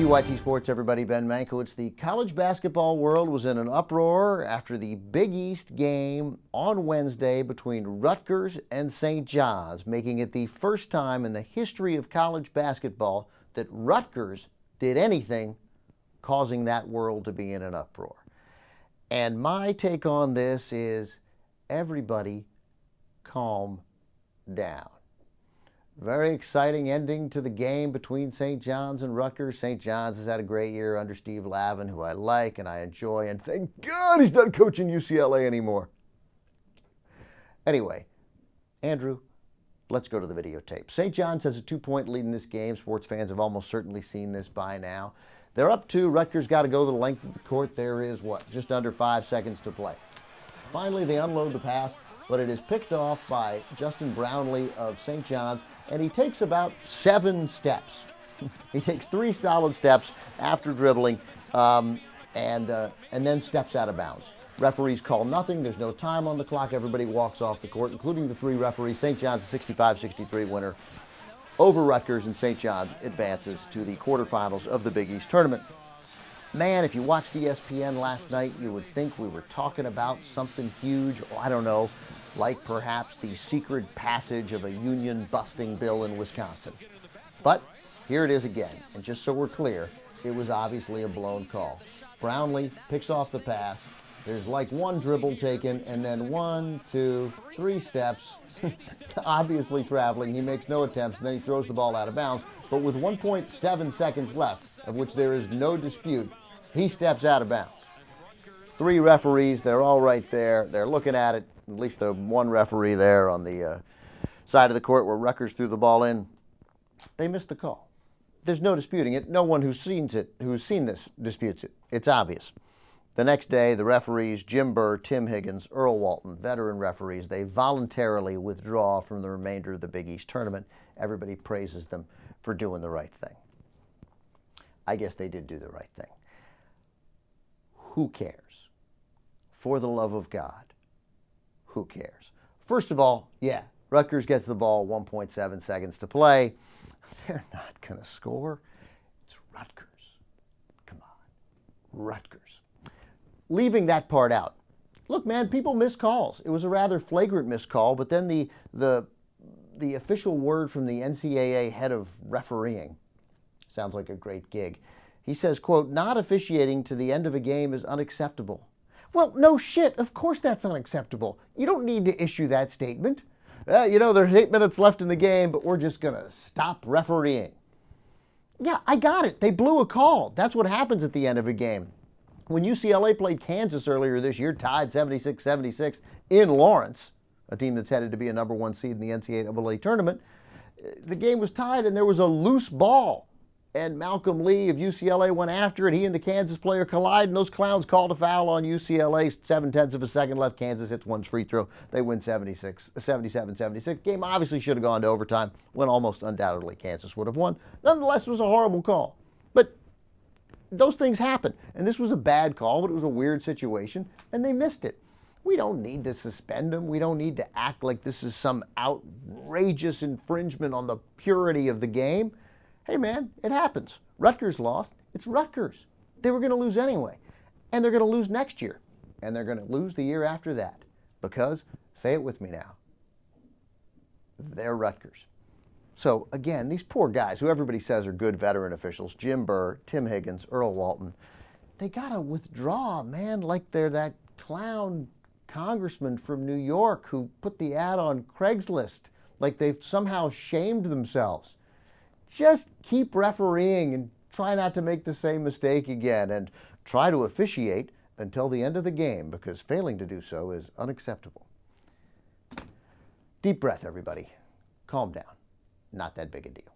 TYT Sports, everybody. Ben Mankiewicz. The college basketball world was in an uproar after the Big East game on Wednesday between Rutgers and St. John's, making it the first time in the history of college basketball that Rutgers did anything causing that world to be in an uproar. And my take on this is everybody calm down. Very exciting ending to the game between St. John's and Rutgers. St. John's has had a great year under Steve Lavin, who I like and I enjoy, and thank God he's not coaching UCLA anymore. Anyway, Andrew, let's go to the videotape. St. John's has a 2-point lead in this game. Sports fans have almost certainly seen this by now. They're up 2. Rutgers got to go the length of the court. There is, just under 5 seconds to play. Finally, they unload the pass, but it is picked off by Justin Brownlee of St. John's, and he takes about 7 steps. He takes 3 solid steps after dribbling and then steps out of bounds. Referees call nothing. There's no time on the clock. Everybody walks off the court, including the 3 referees. St. John's a 65-63 winner over Rutgers, and St. John's advances to the quarterfinals of the Big East tournament. Man, if you watched ESPN last night, you would think we were talking about something huge. I don't know, like perhaps the secret passage of a union-busting bill in Wisconsin. But here it is again, and just so we're clear, it was obviously a blown call. Brownlee picks off the pass. There's like 1 dribble taken, and then 1, 2, 3 steps, obviously traveling. He makes no attempts, and then he throws the ball out of bounds. But with 1.7 seconds left, of which there is no dispute, he steps out of bounds. 3 referees, they're all right there. They're looking at it. At least the 1 referee there on the side of the court where Rutgers threw the ball in. They missed the call. There's no disputing it. No one who's seen this disputes it. It's obvious. The next day, the referees, Jim Burr, Tim Higgins, Earl Walton, veteran referees, they voluntarily withdraw from the remainder of the Big East tournament. Everybody praises them for doing the right thing. I guess they did do the right thing. Who cares? For the love of God, who cares? First of all, yeah, Rutgers gets the ball, 1.7 seconds to play. They're not going to score. It's Rutgers. Come on, Rutgers. Leaving that part out. Look, man, people miss calls. It was a rather flagrant miscall, but then the official word from the NCAA head of refereeing, sounds like a great gig. He says, quote, "Not officiating to the end of a game is unacceptable." Well, no shit. Of course that's unacceptable. You don't need to issue that statement. There's 8 minutes left in the game, but we're just going to stop refereeing. Yeah, I got it. They blew a call. That's what happens at the end of a game. When UCLA played Kansas earlier this year, tied 76-76 in Lawrence, a team that's headed to be a number 1 seed in the NCAA tournament, the game was tied and there was a loose ball. And Malcolm Lee of UCLA went after it. He and the Kansas player collide, and those clowns called a foul on UCLA. 0.7 of a second left. Kansas hits 1 free throw. They win 77-76. Game obviously should have gone to overtime, when almost undoubtedly Kansas would have won. Nonetheless, it was a horrible call. But those things happen. And this was a bad call, but it was a weird situation, and they missed it. We don't need to suspend them. We don't need to act like this is some outrageous infringement on the purity of the game. Hey, man, it happens. Rutgers lost. It's Rutgers. They were going to lose anyway. And they're going to lose next year. And they're going to lose the year after that. Because, say it with me now, they're Rutgers. So, again, these poor guys, who everybody says are good veteran officials, Jim Burr, Tim Higgins, Earl Walton, they got to withdraw, man, like they're that clown congressman from New York who put the ad on Craigslist, like they've somehow shamed themselves. Just keep refereeing and try not to make the same mistake again, and try to officiate until the end of the game, because failing to do so is unacceptable. Deep breath, everybody. Calm down. Not that big a deal.